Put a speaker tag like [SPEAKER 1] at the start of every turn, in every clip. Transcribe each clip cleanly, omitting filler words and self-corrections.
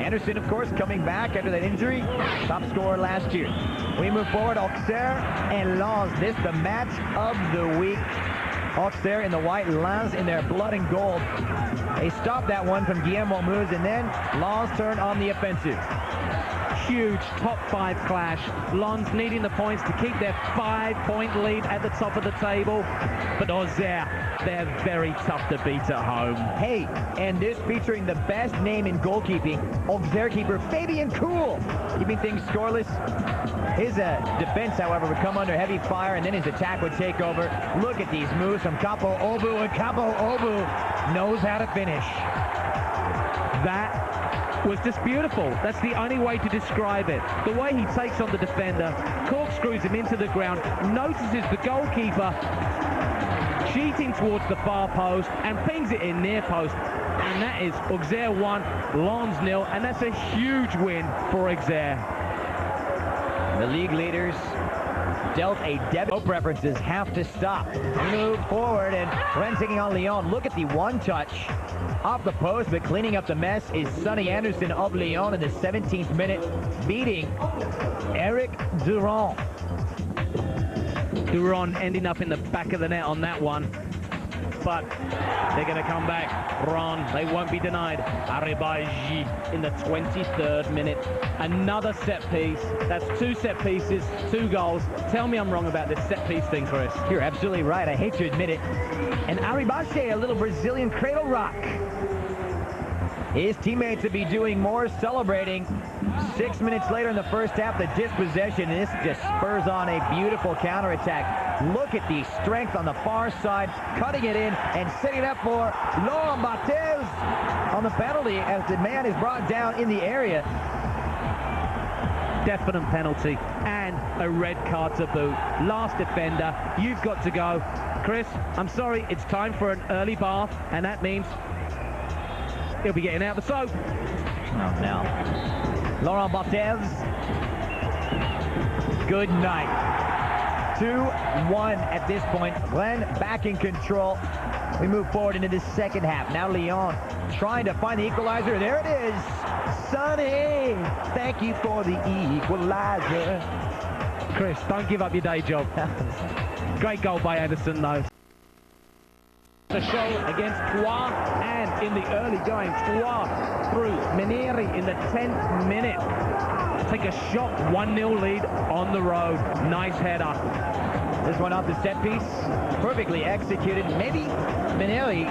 [SPEAKER 1] Anderson, of course, coming back after that injury. Top scorer last year. We move forward. Auxerre and Lens. This the match of the week. Auxerre in the white, Lens in their blood and gold. They stopped that one from Guillermo Mouz, and then Lens turned on the offensive.
[SPEAKER 2] Huge top 5 clash. Lens needing the points to keep their 5-point lead at the top of the table. But Auxerre, they're very tough to beat at home.
[SPEAKER 1] Hey, and this featuring the best name in goalkeeping, Auxerre keeper Fabien Cool, keeping things scoreless. His defense, however, would come under heavy fire, and then his attack would take over. Look at these moves from Capo Obu, and Capo Obu knows how to finish.
[SPEAKER 2] That was just beautiful. That's the only way to describe it. The way he takes on the defender, corkscrews him into the ground, notices the goalkeeper cheating towards the far post, and pings it in near post. And that is Auxerre 1, Lens 0, and that's a huge win for Auxerre.
[SPEAKER 1] The league leaders dealt a debit. Preferences have to stop. Move forward, and Rennes taking on Lyon. Look at the one touch off the post, but cleaning up the mess is Sonny Anderson of Lyon in the 17th minute, beating Eric Durand.
[SPEAKER 2] Durand ending up in the back of the net on that one. But they're going to come back. Ron, they won't be denied. Arribagi in the 23rd minute. Another set piece. That's 2 set pieces, 2 goals. Tell me I'm wrong about this set piece thing, Chris.
[SPEAKER 1] You're absolutely right. I hate to admit it. And Arribagi, a little Brazilian cradle rock. His teammates would be doing more, celebrating. 6 minutes later in the first half, the dispossession, and this just spurs on a beautiful counterattack. Look at the strength on the far side, cutting it in and setting it up for Laurent Barthez on the penalty as the man is brought down in the area.
[SPEAKER 2] Definite penalty and a red card to boot. Last defender, you've got to go. Chris, I'm sorry, it's time for an early bath, and that means he'll be getting out the soap.
[SPEAKER 1] Oh, no. Laurent Barthez. Good night. 2-1 at this point. Glenn back in control. We move forward into the second half. Now Lyon trying to find the equalizer. There it is. Sonny, thank you for the equalizer.
[SPEAKER 2] Chris, don't give up your day job. Great goal by Anderson, though. The show against Troyes, and in the early going, Troyes through Meneri in the 10th minute. Take a shot, 1-0 lead on the road. Nice header.
[SPEAKER 1] This one off the set piece, perfectly executed. Maybe Meneri,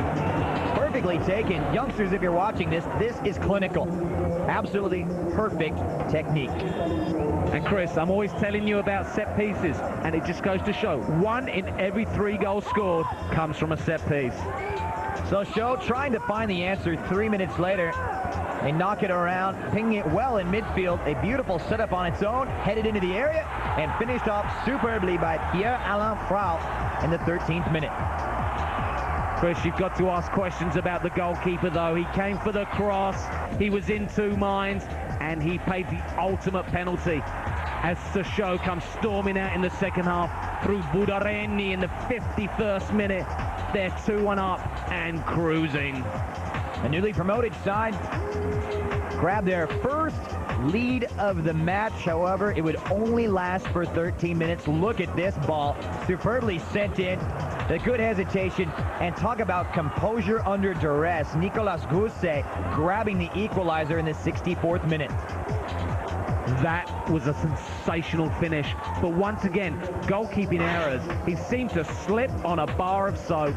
[SPEAKER 1] perfectly taken. Youngsters, if you're watching this is clinical. Absolutely perfect technique.
[SPEAKER 2] And Chris, I'm always telling you about set pieces, and it just goes to show 1 in every 3 goals scored comes from a set piece.
[SPEAKER 1] So Show trying to find the answer 3 minutes later. They knock it around, pinging it well in midfield. A beautiful setup on its own, headed into the area, and finished off superbly by Pierre-Alain Frau in the 13th minute.
[SPEAKER 2] Chris, you've got to ask questions about the goalkeeper, though. He came for the cross, he was in 2 minds, and he paid the ultimate penalty as the show comes storming out in the second half through Budareni in the 51st minute. They're 2-1 up and cruising.
[SPEAKER 1] The newly promoted side grabbed their first lead of the match. However, it would only last for 13 minutes. Look at this ball, superbly sent in. The good hesitation, and talk about composure under duress. Nicolas Gousset grabbing the equalizer in the 64th minute.
[SPEAKER 2] That was a sensational finish, but once again, goalkeeping errors. He seemed to slip on a bar of soap.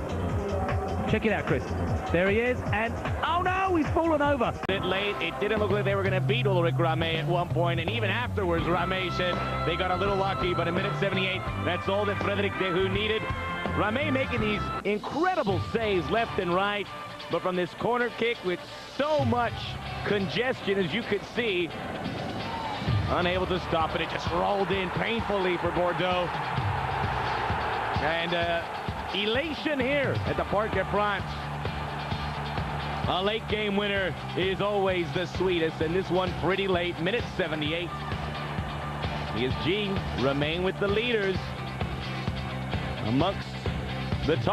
[SPEAKER 2] Check it out, Chris. There he is, and oh no, he's fallen over.
[SPEAKER 3] A bit late. It didn't look like they were going to beat Ulrich Ramé at one point, and even afterwards, Ramé said they got a little lucky, but in minute 78, that's all that Frédéric Dehoux needed. Ramé making these incredible saves left and right, but from this corner kick with so much congestion, as you could see, unable to stop it. It just rolled in painfully for Bordeaux. And elation here at the Parc des Princes. A late game winner is always the sweetest, and this one pretty late, minute 78. PSG remain with the leaders amongst the top.